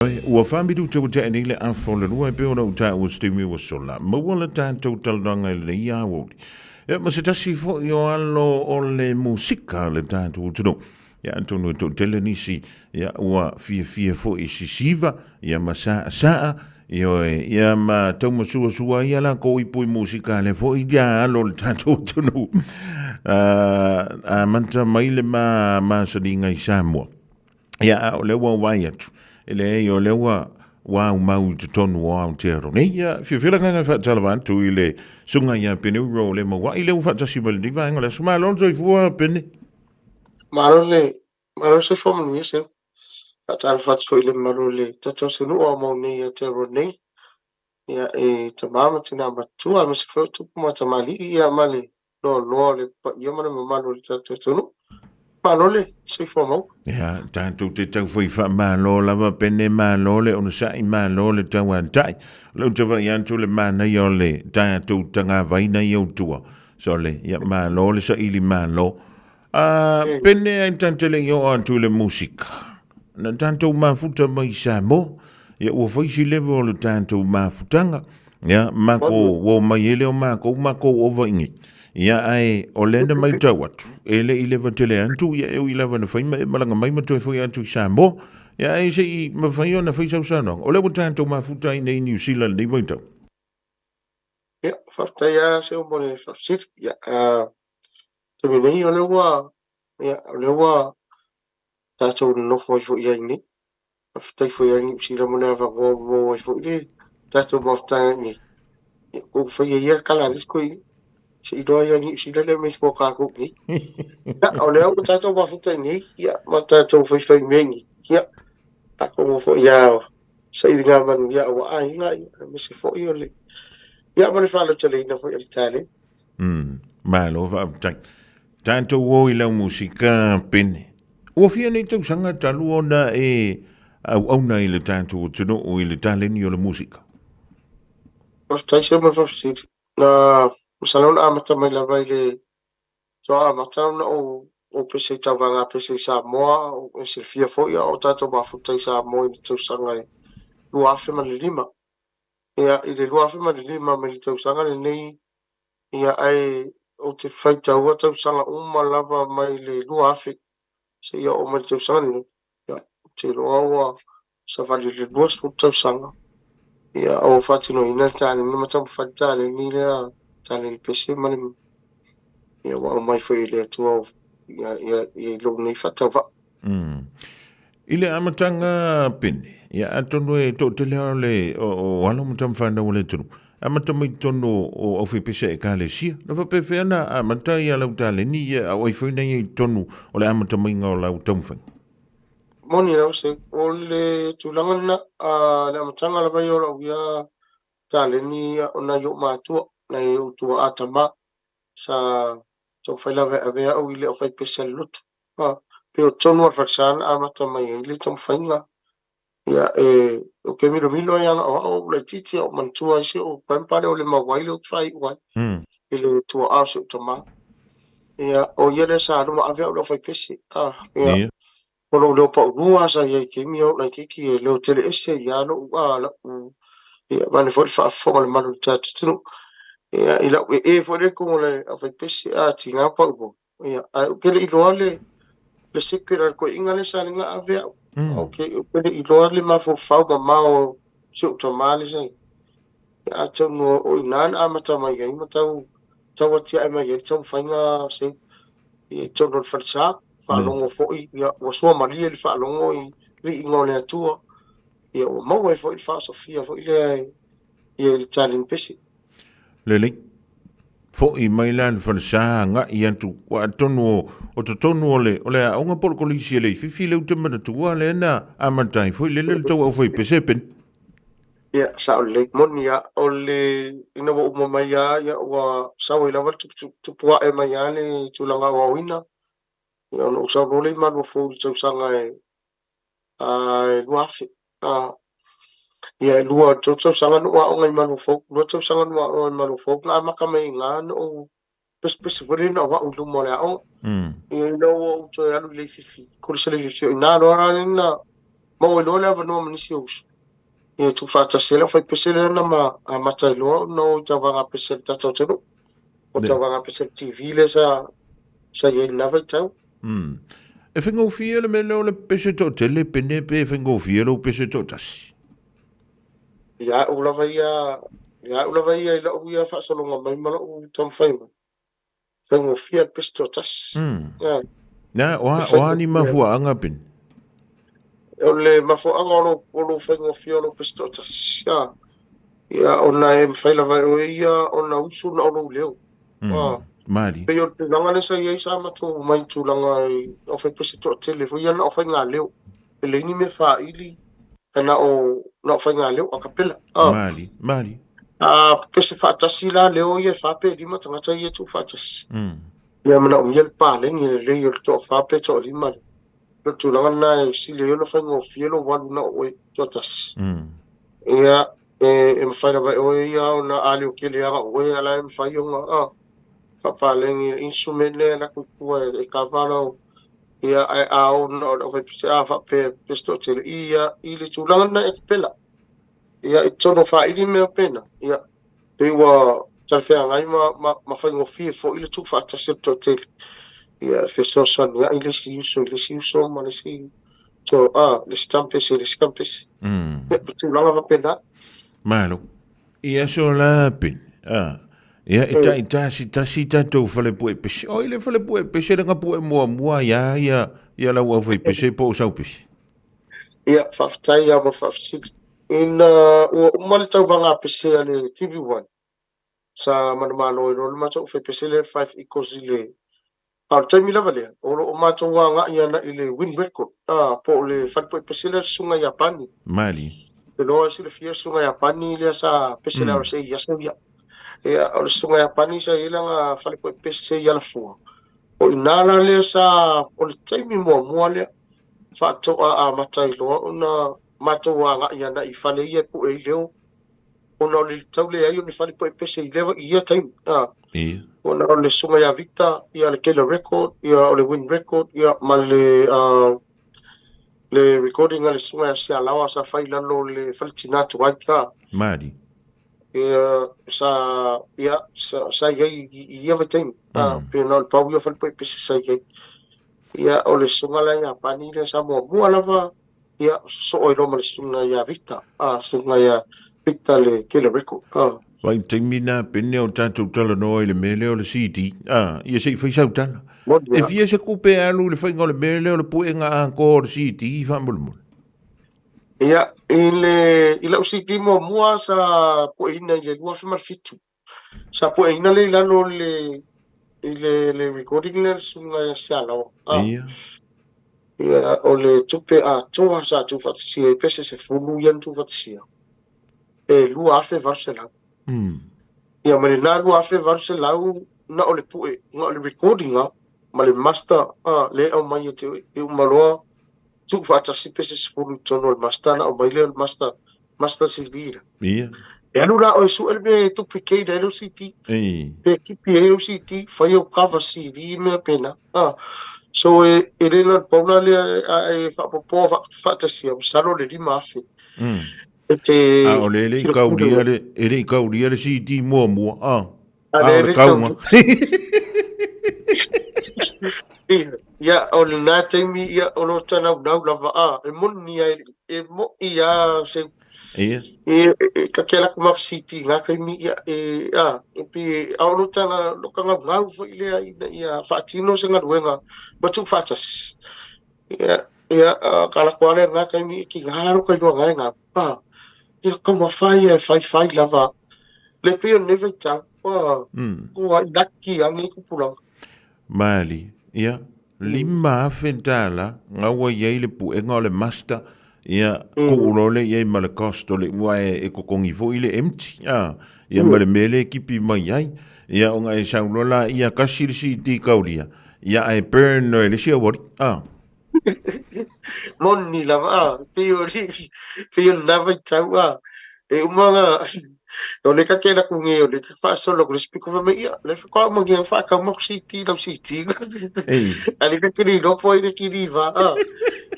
Ua whamiru tau te anile a whola rua e peo rau tā ua stimi ua sola. Mawala tātou talaranga le ia wori. Ma se tasi fo i o alo o le musika le tātou tunu. Ia antonu e tau tele nisi. Ia ua fia fo i sisiva. Ia ma saa. Ia ma tau masua ia la ko i pui musika le fo i dia alo le tātou tunu. A manta maile ma saringa i Samoa. Ia o le ua wai atu. Ele o le ua mau te tonu o Aotearoa. Ia whiawhira nganga whaatalawa atu i le sunga ia pene uro o le mawa. I le whaatasi ma le diva anga le suma alonso i fua pene. Maro se fo manu se. Atara fats fo ile maro le tato se no o mo nei Aotearoa nei. Ia e tamama tina matua me se fo tupu ma tamali ia male. No le ia mana mamalo le tato se no. Malole, se fo mo. Ia, tātou te tau whai wha mālo lava pene mālo le ona sai mālo le tau antai. Lau te wai antu le māna i o le tātou tanga vaina i au tua. So le, ia mālo le sa ili mālo. Pene ai tantele i o antu le musika. Na tātou mafuta mai sa mo. Ia ua whaisi lewe o le tātou mafutanga. Ia, mako o mai ele o mako o vaingi. Ia ai o lena mai tau atu. Ele i lewa tele antu, ia eu i lewa na whaima e malanga mai matua e whai antu i Samoa. Ia ai se i mawhai o na whai sau sanong. O lewa tātou mafuta i nei New Zealand nei waitau. Ia, whaftai a se o mone whafsir. Ia, tumi nei o lewa tātou nofo i fo ia ni. Whaftai fo ia ni usira mone a whango i fo i tātou mawhtai ni. Ko whai ia kalaris ko i. Se i doa ia ni usira le me fo kako ni. Ia, o lewa tātou mawhtai ni. Ia, ma tātou whai mengi. Ia, ako mo fo ia sa i ngā manu ia o ai ngai. Me se fo i o le. Ia, ma le whalo tale ina fo i le tale. Malo, whaaptai. Tātou o i lau musika pene. Ua fia nei tau sanga talu o na au na i le tātou tino o i le tale ni o le musika. Whaftai se ma whafsir. Na masalona amata mai la vai le so amata na o pese tawanga pese Samoa o se fia fo ia o tātou mafutai Samoa i le tau sanga e lua afe ma le lima. Ia i le lua afe ma le lima me le tau sanga le nei ia ai o te whaita ua tau sanga uma lava mai le lua afe se ia o mai tau sanga ni. Ia te loa ua sa vali le lua spu tau sanga. Ia o whatino ina tāne ni matau whatale ni lea tāne ni pese mani. Ia wa o mai fwoi lea tua ia lo nei whatau wa. Ile amatanga pene. Ia atonu e to te leo le o alo matam whanda o le tunu. Amata mai tono o awhi pese e ka le sia. Na whapefe ana amata i alau tale ni ia au ai whaina i tonu o le amata mai ngā o lau taumwhang. Moni rau se o le tūlanga na le amatanga la vai o lau ia tale ni o na yo mātua na i o tua atama sa tau whailawe avea au ile o whai pese lutu. Pe o tonu ar whaksana amata mai e ile tau whainga. Ia o ke milo ia nga o le titi o mantua isi o pampare o le mawaile o twai uai. Ile tua ase o tama. Ia o ia le sa aluma avea o le whai pese. Ia. Polo leo pa urua sa ia ke mi o lai kiki e leo tele ese ia lo ua la u. Ia mani fo fa fonga le malu tatu tunu. Ia ila fo le ko le a whai pese a ti ngā pa upo. Ia ke le iloa le sekera ko inga le sa nga avea. Okay, pele i loa le mafo fau ma mao se o tamale se. A tau no o inan amata mai gai ma tau atia ai mai gai tau whainga se. I tau no whalisa, whalongo foi, ia o sua maria li whalongo i ri ingo le atua. Ia o maua e foi li wha Sofia foi le ia li talin pesi. Lele. Fo i mai lan whanasa nga i antu wa tonu o to tonu o le aunga polo kolisi le fifi le utema na tua le na amatai foi le tau au foi pesepen. Ia sa o le moni ia o le ina wa uma mai ia wa sa o ila wa tupua e mai ia le tulanga wa wina. Ia no sa role ma no fo tau sanga e luafi. Ia lua tau sanga no wa ngai ma no fo, lua tau sanga no wa ngai ma no fo, na maka mai nga no pes vore na wa ulu mo le au. Ia no o to ya le fifi. Ko se le fifi na ro na Mau lo le no manisi us. Ia tu fa tasela fa pesela na matai lo no tawanga pesel tatotero. O tawanga pesel TV le sa ye lava tau. E whengo fia le me leo le pese tō tele pene pe whengo fia lo pese tō tasi. Ia ulava ia ila uia fa salonga mai mala u tam faima. Whengo fia pese tō tasi. Nā, oa ni mafua anga pene. O le mafoaga o lo whaingo fia lo pese tō tasi. Ia ona e mwhaila vai o ia ona usu na o lo leo. Mari. Pe o te langa le sa iei sa mato mai tu langa o whai pese tō tele. Fo ia na o whai ngā leo. E leini me wha ili. Na o whai ngā leo a kapela. Mari. Pese wha atasi la leo ia wha pe lima tangata ia tu wha atasi. Ia mana o miel pālengi le lei o tō wha pe tō lima le. Lo tu langa na e si leo na whaingo fia lo walu na o e tō atasi. Ia e mwhaila vai o ia o na ali o kele aga o e ala e mwhai o ngā whapalengi insumele na kukua e kavala o ia ai ao na o whai pise a whape pesto tele ia i le tūlanga na e kapela ia i tono wha ili mea pena ia pe ua talwhea ngai ma whaingo fie fo i le tū wha atasi o tō tele ia feso san ia i le si uso ma le si so le stampese ia tūlanga ma pena Malo. Ia so la pin. Ia i tasi tātou whale pue pese. O ile whale pue pese ranga pue mua ia lau au whai pese po sau pese. Ia whaftai a ma whafsik. Ina ua umale tau wanga pese ale TV1. Sa manamalo e rolo mato whai pese le 5 equals ile. Pau taimi lava lea. O mato wanga ia na ile win record. Po le whale pue pese le sunga Japani. Mali. Te loa si le fia sunga Japani le sa pese le arase ia sa ia. Ia o le sunga Japani sa ila nga whale pue pese ia la fua. O inala le sa o le taimi mua le whaatoa a matai loa o na mato wanga ia na I whale ia pu e leo. O na o le tau le ai o ni whale pue pese I lewa ia taimi. O na o le sunga ia Victor, ia le Kela record, ia o le win record, ia ma le recording ale sunga ya sia lawa sa fai lalo le fale tinatu ai ka. Mari. Sa ia vatain. Pe na le pau ia fale pue pese sa ia. Ia o le sunga la ia pani le sa mua lava. Ia so o iloma le sunga ia Victor. Sunga ia Victor le Kela record. Vai taimina pene o tātou tala noa I le mele o le CD. Ia sei whai sau tala. E fia se kupe alu le whainga o le mele o le pue ngā anko o le CD whamulmul. Ia, I le CD mua sa pue ina I le lua whimar fitu. Sa pue ina le lalo le recording le sunga ia sialawa. Ia, o le tupe toa sa tu fatisia, I pese se fulu ian tu fatisia. E lua afe varselau. Ia male na lua afe varselau na o le pue, na o le recording ma le master, le au mai e te umaloa, tu fatasi pese se fulu tono le master na o mai le master CD. Ia. E anu la o su elme tupi kei da elu CD. Pe kipi elu CD, fai au cover CD mea pena. So e rena paula le e whapopoa whatasi au saro le lima afe. O le ele I kauria le CD mua. Le le kaunga. Ia o le nā taimi ia o lo tana unau lava e moni e mo ia se ka kela kuma CD ngā kaimi ia e pi au lo tana lo ka ngau fo ile ia whaatino se ngaruenga batu whaatas ia kala kuare ngā kaimi ki ngāro kai roa ngai ngā ia kama whai e whai lava le pio neve tau kua laki angi kupuranga Mali, ia. Lima fentala, ngawa iei le puenga o le master, ia kuurole iei ma le kosto le uae e kokongi fo i le empty, ia ma le mele kipi mai ai, ia o ngai saulola ia kasirisi ti kauria, ia ai burn no le sia wari, Moni lava, pio lava tau e umanga o le ka kena kunge o le ka whaasolo ko le spiko fa ia le whakao mangi ang whaka mok siti lau siti ali ka kini lopo i le kiri va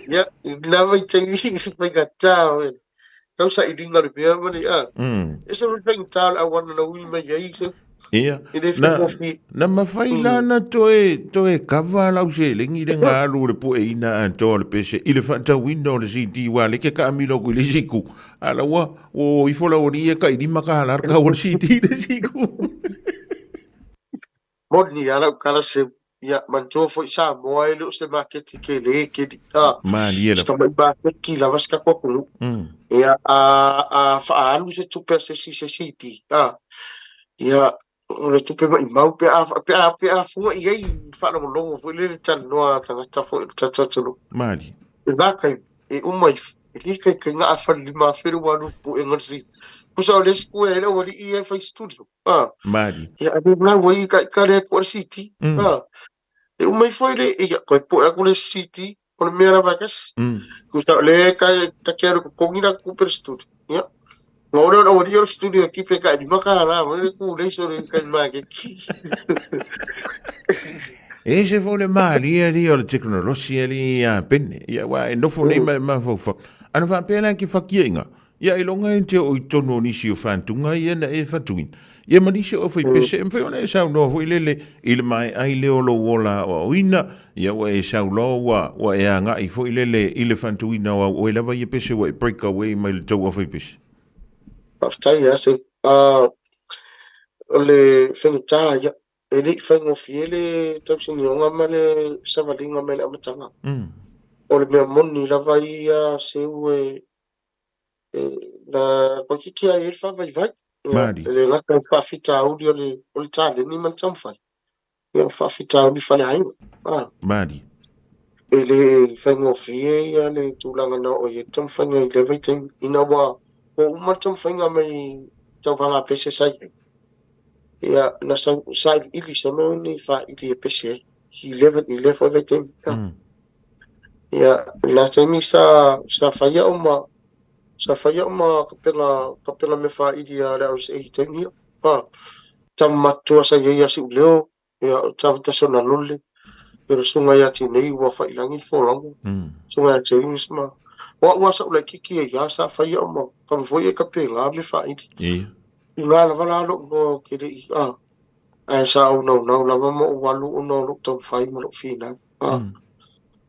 Ya, lava i tangi pai ka tau. Kau sa i dinga le pia mani a. Esa me fai tau a wana na ui mai ai se. Ia, I le fai na mofi. na mawhailana toe kawa lau se lengi le ngā alu le po e ina an tō le pese i le whanta window le CD wa le ke ka amilo ku le siku ala wa o i fola o ria ka i di maka halar ka o le CD le siku Moni ala kala se ya manto foi sa mo ai lu se market ke le ke di ta. ma liela Ska mai ba ki lava ska ko ku. Ya a fa alu se tupe se si di. Ia le tupe mai mau pe a fu i ai fa no longo fu le tan no tanga ta fu ta ta tu mali na kai e umai ki kai nga fa lima fe wa lu pu e ngasi pusa le sku e le wali e fa studio mali ia ade na wai ka le por city e umai foi le e ko po e ko le city ko me ra vakas ku sa le ka quero ko ngira ku per studio ia ngora no wali studio ki pe ka di makala mo le ku le so le kan ma ke e se fo le mali e li o le teknolosia li a penne ia wa e nofo nei ma fo fo ana fa pena ki fakienga ia i longa ente o i tono nisi o fantunga ia na e fatuin ia manisi o foi pese e foi ona e sau no foi lele i le mai ai le olo wola o ina ia wa e sau lo wa e anga i foi lele i le fantuina o e lava ia pese wa e break away mai le tau o foi pese pastai ya se le fenita ya ele fango fiele tau sinionga male savalinga mele amatanga o le mea moni lava ia se ue na ko kiki ai ele fa vai vai mali le ngata fa fita audi o le tale ni man tamfai ia fa fita audi fale ai mali ele fango fie ia le tulanga na o ye tamfanga i le vai tem ina wa o uma tamfanga mai tau vanga pese sai ia na sa ili sono ni fa ili e pese i le fa vai tem ia la temi sa faia uma kapenga me fa ili a la os e temi tam matua sa ia si leo ia tam ta sona lolle pero sunga ya ti nei wa fa ilangi fo longo sunga ya temi sma wa sa ula kiki ya sa faia uma kam foi kapenga me fa ili la la la lo go kiri ai sa no la mo walu no lo tam fai mo fina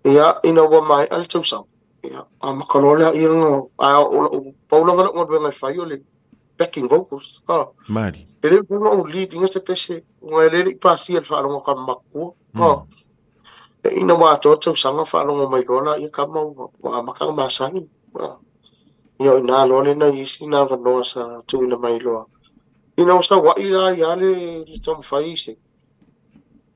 ia ina wa mai al tau sa ia makalola ia no paula vala ngo benga fai ole backing vocals mali ele no leading se pese ngo ele pasi el fa ngo kam makku ina wa to tau sa ngo fa ngo mai rola ia kam wa makang masani ia ina lo le na isi na va no sa tu ina mai lo ina sa wa ila ia le tam fai se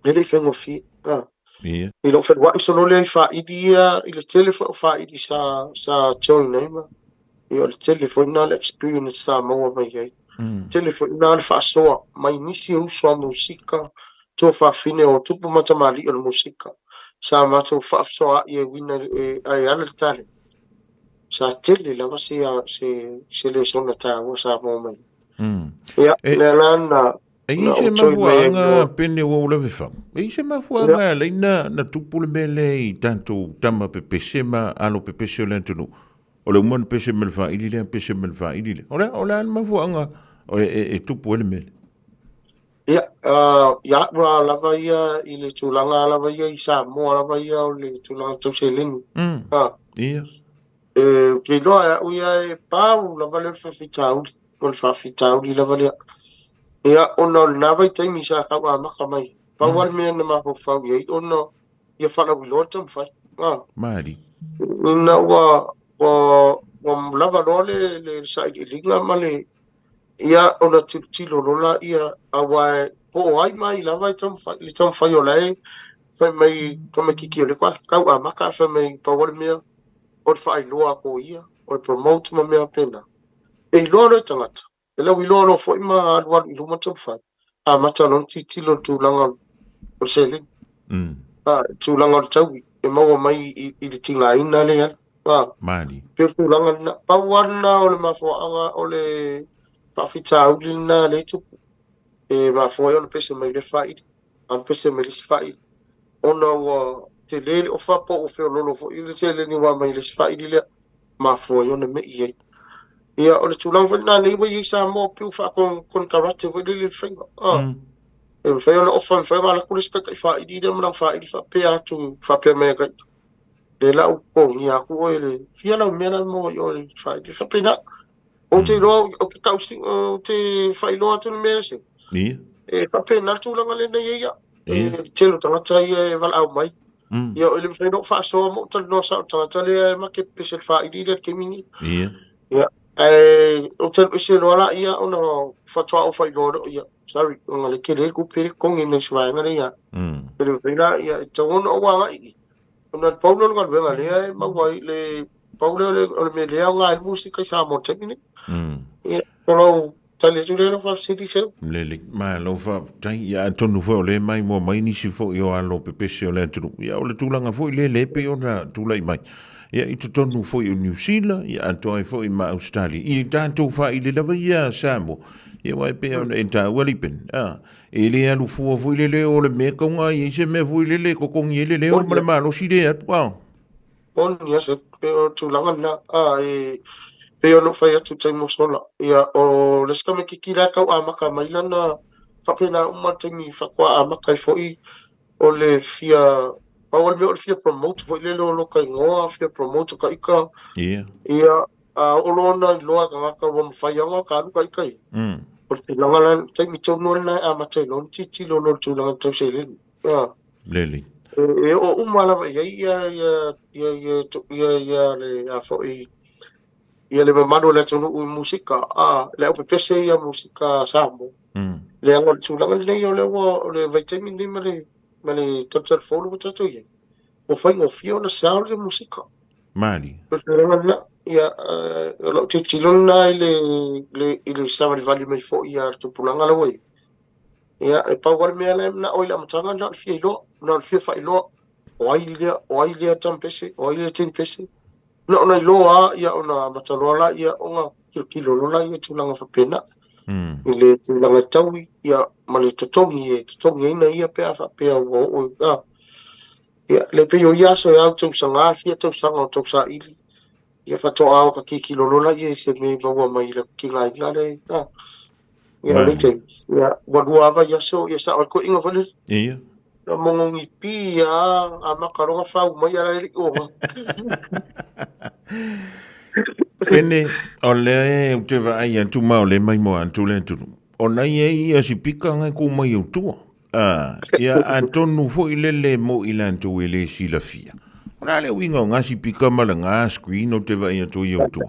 ele fengo fi ia I lo fed wa iso le fa idia i le telefone fa idi sa join name i o le telefone na le experience sa mo mai ai telefone na le fa so mai nisi u so musika to fa fine o tupu mata mali o musika sa ma to fa so i wina ai ala tale sa tele la va se le sona ta o sa mo mai ya le na e se mafuanga pene o le fa e se mafuanga le na tupu le mele i tanto tama pepese ma alo pepese le tunu o le umana pese me le fa ili le pese me le fa ili le o le mafuanga o e tupu le mele ya wa lava ia i le tulanga lava ia i sa mo lava ia o le tulanga tau se leni ia ke loa ia e pau lava le whawhitauri o le whawhitauri lava lea ia ona o le nawa i taimi sa kau a maka mai pau al mea na maho whau iei ona ia whala wilo tam whai mari ina wa lava loa le sa i linga ma le ia ona tilo lola ia awa po ai mai lava i tam whai o lai whai mai tome kiki o le kwa kau a maka whai mai pau al mea o le whai loa ko ia o le promote ma mea pena e loa le tangata e lau i loa lo fo ima alualu i luma tam whai a mata lon tilo tūlanga o le sele tūlanga o le tau e maua mai i le tinga ina le ala mari pero tūlanga na pauana o le mafoanga o le whawhita uli na le tupu e mafoa o le pese mai le whai am pese mai le si whai ona ua te lele o fa po o fe lolo fo ile te le ni wa mai le fa ile ma fo yo na me ye ia o le tulang fa na le wi sa mo pi fa kon karate fo le fa e fa yo na o fa ma la kulis ka fa ile mo fa ile fa pe atu fa pe me ka le la ko ni aku o le fia la me na mo yo le fa ile fa pe na o te lo o te tau si o te fa ilo atu me se Ia. e fa pe na tulang le na ye ya e te lo tanga tai e val au mai ia o le fa no fa so mo tal no sa tanga tale ma ke pe se fa ile ke mini Ia. ia o te se lo la ia o no fa tua o fa ilo ia sorry o le ke le ku pe kong in se va ngare ia pero pena ia te ono wa ngai ona paulo ngal venga le ma wai le paulo le me le nga musika sa mo te ni ia pero tale tu le fa siti se Le ma lo fa tai ia tonu fo le mai mo mai ni si fo yo alo pe pe se le tu ia o le tulanga fo le pe ona tu lai mai ia i tu tonu fo i New Zealand ia to fo i ma Australia i tanto fa i le lava ia samo ia wai pe ona enta welipen e le alu fo le o le me ko nga i se me fo le ko ko ngi le o ma lo si de wa on ia se tu langa na pe ono fai atu te mo sola ia o le ska me kikira ka a maka mai lana fa pena uma te mi fa kwa a maka i foi o le fia pa o le me o le fia promote foi le lo kai ngoa fia promote ka ika ia o lo na lo ka ka wo fai anga ka lu kai kai o te langa lan te mi tono na a mate lo ti lo tu langa te se le leli o uma la ia le a foi ia le mamano le tonu u musika le o pese ia musika samo le anga tulanga le yo le vitamin D male total follow to ye o fai o fio na sound de musika mali pero na ia lo titilona ile sama vali mai fo ia tu pulanga la we ia e pa war me na oila matanga na fio na fio fai lo o ile tampese o ile timpese no na loa ia ona matalola ia onga kilolola ia tulanga fapena ile tulanga tawi ia mali totongi ina ia pe fa pe o ia le pe yo ia so ia tu sanga fia tu sanga tu sa ili ia fa to a ka kilolola ia se me bawa mai la kinga ina le ia le te ia wadua va ia so ia sa ko inga fa ia na mongongi pia a makaronga fa mai ala le o Ene, o le te va ai tu ma o le mai mo an tu le tu. O na ia si pika ngai ku mai o tu. Ia antonu fo ile mo ile tu ile si la fia. Ona le winga nga si pika mala nga screen o te va ai tu i o tu.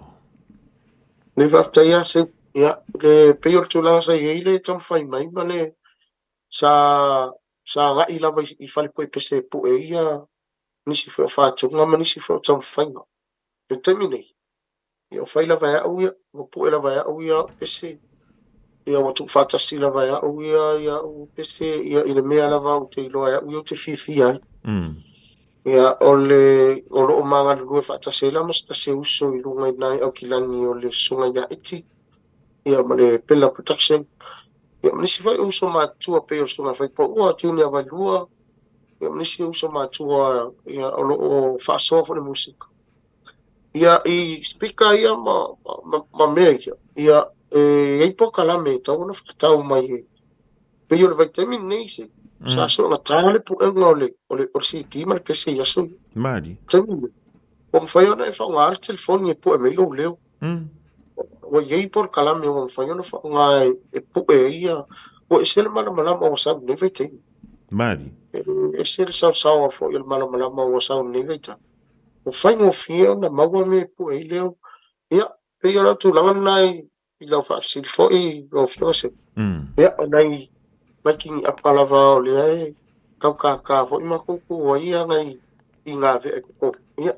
Le va taia se ia le peor tu la sa ile tam fai mai male sa nga ila va I fale po pese po ia nisi fo fa tu nga nisi fo tam fai nga. Pe termine. Ia fai la va au ia po la va au ia pese ia watu fa ta si la va au ia o pese ia ile me la va o te lo ia o te fi ai. Ia o lo manga lu fa ta se la mas ta se uso I lunga nai au kilani o le sunga ia iti ia male pela protection ia nisi fa uso ma tua pe o sunga fa po o tuni ava lua ia nisi uso ma tua ia o lo fa so fo le musika ia I speaker ia ma mega ia e po kala me ta ona fa ta mai pe yo le vitamin nei se sa so la tale po ngole o si ki mal pese ia so Mali. tamile o fa yo na fa ngal telefoni po me lo leo o ye por kala me o fa yo na fa ngai e po ia o sel mala mala o sa ne vete Mali. e sel sa fo il mala mala o sa ne vete o fa no fio na mawa me po e leo ia pe yo tu langan nai I lo fa sil fo I lo fio se ia nai making apalava o le ai ka fo I mako ko ia ngai I ngā ve ko ia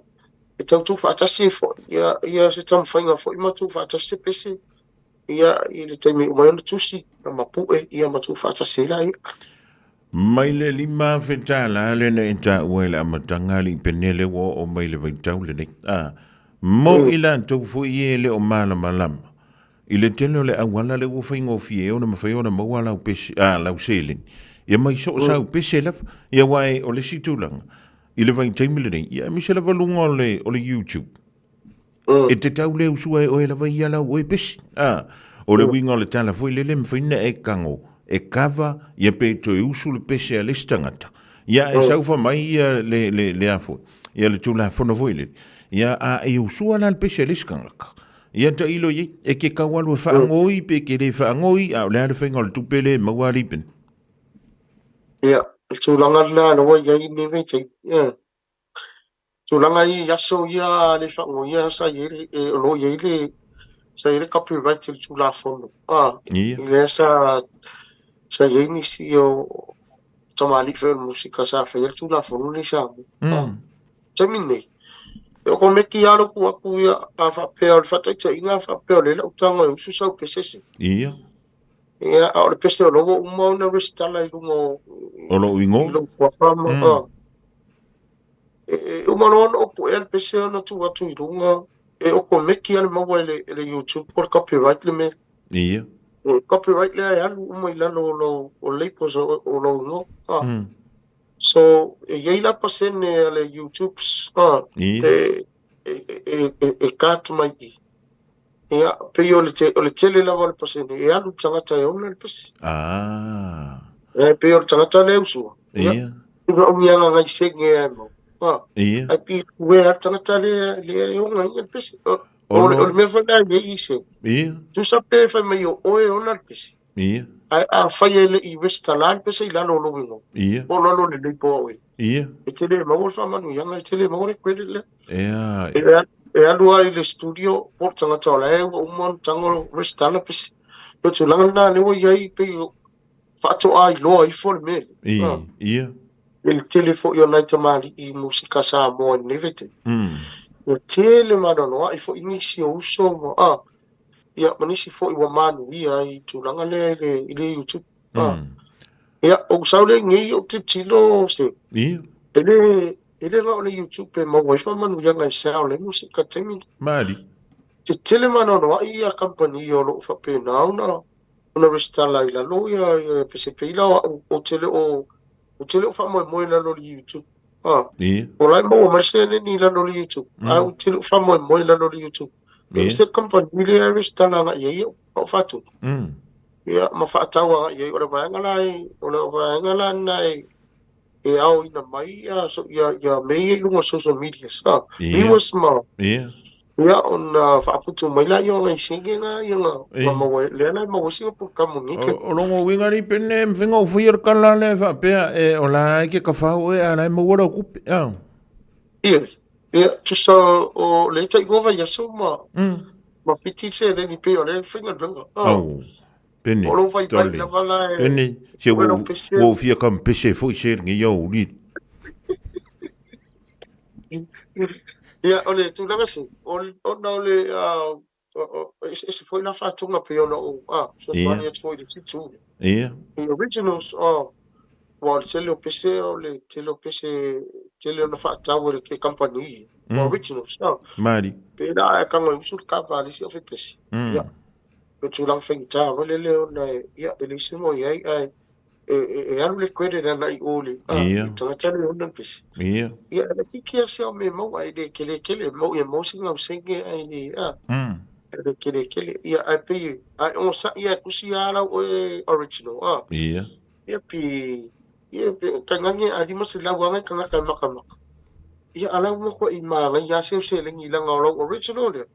e tau tu fa tasi fo ia se tam fainga fo I ma tu fa tasi pese ia I le taimi o mai tusi na mapu ia ma tu fa tasi la ia Mai le lima fetala le na enta uele amatanga li penele o mai le vaitau le nei. Mo ila tau fo ie le o mala malama. Ile tele le awala le wo faingo fie o na mafai o na mawala o pesi lau selin. Ia mai so sa o pese laf ia wai o le situlanga. I le vai taimile nei, ia mi se la valunga o le YouTube. E te tau le usua e oe la vai ala oe pesi. O le winga o le tala foi le mwhaina e kango. E kava, ia pe to e usu le pesi a le stangata. Ia e saufa mai ia le afo. Ia le tula fono foi le. Ia a e usua la le pesi a le stangata. Ia ta ilo ye, e ke kawalu e whaangoi, pe ke le whaangoi, a o le ale whainga o le tupele mawari pen. Ia, tūlanga na no wa iai me vei te. Ia. Tūlanga i yaso ia le whango ia sa iere e lo iei le sa iere copyright le tūla fono. Ia. Ile sa iei ni si o tamali fe musika sa fe le tūla fono le sa. Tamine. E ko meki alo ku aku ia a whapea o le whataita inga whapea le lau tanga e usu sau pesese. Ia. Ia, a o le pese o logo umau na restala I lungo O lo ingo. I lungo fuafama. Umano ana opo e le pese ana tu atu I lunga. E o ko meki ale maua le YouTube por copyright le me. Ia. Copyright le ai alu umai lalo o leipos o lo ingo. So, e iei la pasene ale YouTubes. Ia. E katu mai I. Ia, pe o le tele lava le pasene. E alu tangata e ona le pese. Pe o le tangata le usua. Ia. Ina o mianga ngai senge e mo. Ia. Ai pi ue a tangata le o ngai le pese. O le me whana I se. Ia. Tu sa pe whai mai o oe ona le pese. Ia. Ai a whai ele I westa la le pese I lalo lo wingo. Ia. O lalo le leipo oe. Ia. E tele maua whamanu ianga e tele maua kwele le. Ia. E alu ai le studio po tangata o la e o umon tangolo westa la pese. Pe tu langa na ne o iai pe whaato ai loa I fol me. Ia. Il telefo io nai tamali I musika sa mo nevete. Il tele madano I fo inisi o uso mo ia manisi fo I wa manu ia I tulanga le YouTube. Ia o saule ngi o tilo se. Ia. Ele nga o le YouTube pe mo wa fa manu ia ngai sa le musika temi. Mali. Te tele madano ia company o lo fa pe na una restala I la lo ia pe se pe ila o tele o tele o fa mo la lo YouTube. Ia. O lai mo mai se ni la lo YouTube. O tele o fa mo la lo YouTube. Se company le restala nga ia o fatu. Ia ma fa tawa ia o le vanga lai o le vanga la nai e au ina mai so ia me lungo social media sa. Mi was ma. Ia. Ia on fa putu mai la yo ngai singe na ia ma le na mo si po kamunike. O longo wingari pene mwhinga o whir kala le whapea e o la ke ka whau e anai mo wara kupe. Ia, tu sa o le tai gova ia so ma fiti se le ni pe o le whinga dunga. Pene. O lo vai la vala e. Pene. Se wo fia kam pese foi ser ngi yo li. Ia, o le tu langa se. O na o le ese foi na whatunga pe ona o. So fani at foi le situ. Ia. The originals wa le tele o pese o le tele o pese tele ona whaatawa le ke company. Originals. Mari. Pe na e kanga usul ka vali si o fe pese. Ia. Pe tu lang whengita o le ona ia e le simo iai ai e alu le kwere na I ole. Ia. Tangata le ona pese. Ia. Ia le tiki a se me mau ai le kele mau e mau singa o senge ai le le kele ia ai pe ai o sa ia kusi ala o original. Ia. Ia pe kangange ali mo sila wanga kanga kama. Ia ala mo ko I ma ia se le ngi langa o original le.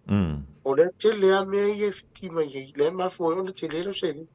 O le tele a me ia fiti mai le ma fo o le tele lo se le.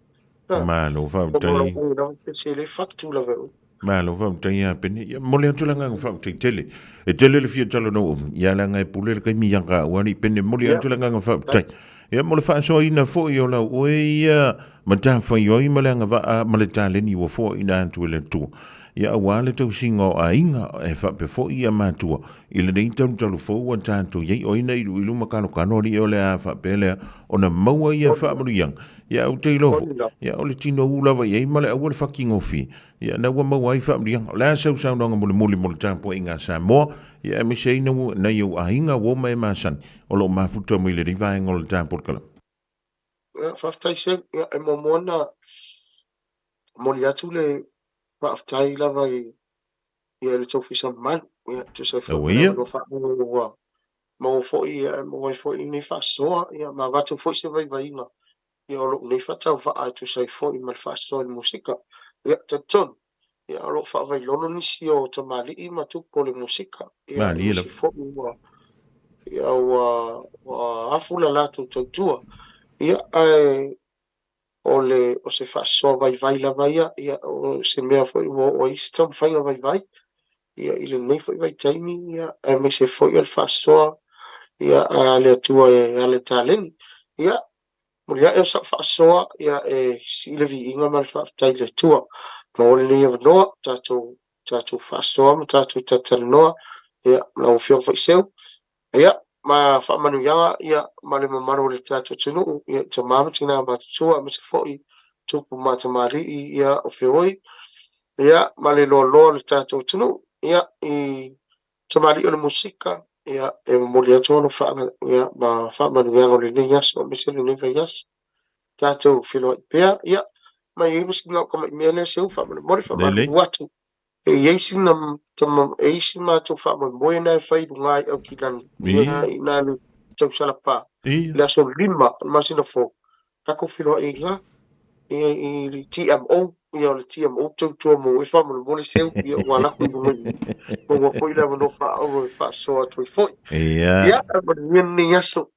Ma lo fa tai. O no se le factu la vero. Ma lo fa tai ya pene. Mo le tu langa fa tai tele. E tele le fia talo no. Ia langa e pule le kai mi yanga wani pene mo le tu langa fa tai. Ia mo le fa so ina fo I ola o ia ma ta fa yo I ma langa va ma le tale ni wo fo ina tu le tu. Ia wale tau singo a inga e fa pe fo ia matua I le nei tau tau fo wa tanto ye o ina ilu makano kanori o le a fa pele ona maua ia fa maru yang ia o te lofo ia o le tino ula va ye male o le fucking ofi ia na wa maua I fa maru yang la sau sau nga mole mole tampo inga sa mo ia me sei na yo a inga wo mai masan o lo mafuta mo le riva ngol tampo kala Fa tai se e mo mona mo le atu le whaafitai lava ia le taufisa manu ia tusai foʻi ma le Awea. avaloa faamauaua mau foʻi mau ai foʻi lenei faasoa ia mavatu foʻi se vaivaiga ia o loʻu nei faatauvaa e tusai foʻi ma le faasoa i le musika ia tatonu ia o loʻu faavailono nisi o tamaliʻi ma tupu o le musika ia i Maliela. nisi foʻi ia ua afu la latou tautua ia ae o se faasoa vaivai lava ia o se mea foʻi ua isi taumafaiga vaivai ia i lenei foʻi vaitaimi ia e maise foʻi o le faasoa ia a le atua e ale taleni ia muliaʻi o saʻu faasoa ia e siʻi le viiga ma le faafetai le atua ma o lenei avanoa tatou faasoa ma tatou tatalanoa ia lau fioga foʻi seu ia ma faamanuiaga ia ma le mamalu o le tatou atunuu ia tamā ma tinā matutua ma se foʻi tupu ma tamaliʻi ia o feoi ia ma le loaloa o le tatou atunuu ia i tamaliʻi o le musika ia e momoli atu ona ia ma faamanuiaga o lenei aso ma se lenei vaiaso tatou feloaʻi pea ia mai ai masigina o kamaʻi mea lea seu faamolemole Lele. faamalugu atu e iai sina e isi matou faamoemoe na e fai luga i ʻaukilani ia Ia. ina le tausalapā Ia. le aso lima o le masinafo kako feloaʻi iga ia i le TMO ia o le TMO tautua mo e faamolemole seu ia ua laku i lugai ua foʻi le avanoa faaaulo e faasoa atu ai foʻi Ia. ia e manuia lenei aso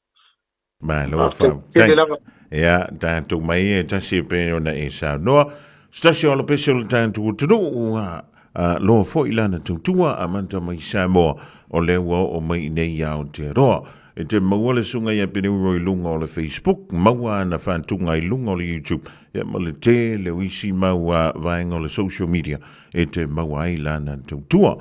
Malo faafetaitele lava Ia, tātou mai e tasi pe ona e sa noa. Stasi o le pese o le tātou tunu loa fo ilana tautua a manta mai sa moa o le ua o mai nei au te roa. E te maua le sunga ia pene uro i lunga o le Facebook, maua na whantunga i lunga o le YouTube, ia ma le te le wisi maua vaenga o le social media, e te maua i lana tautua.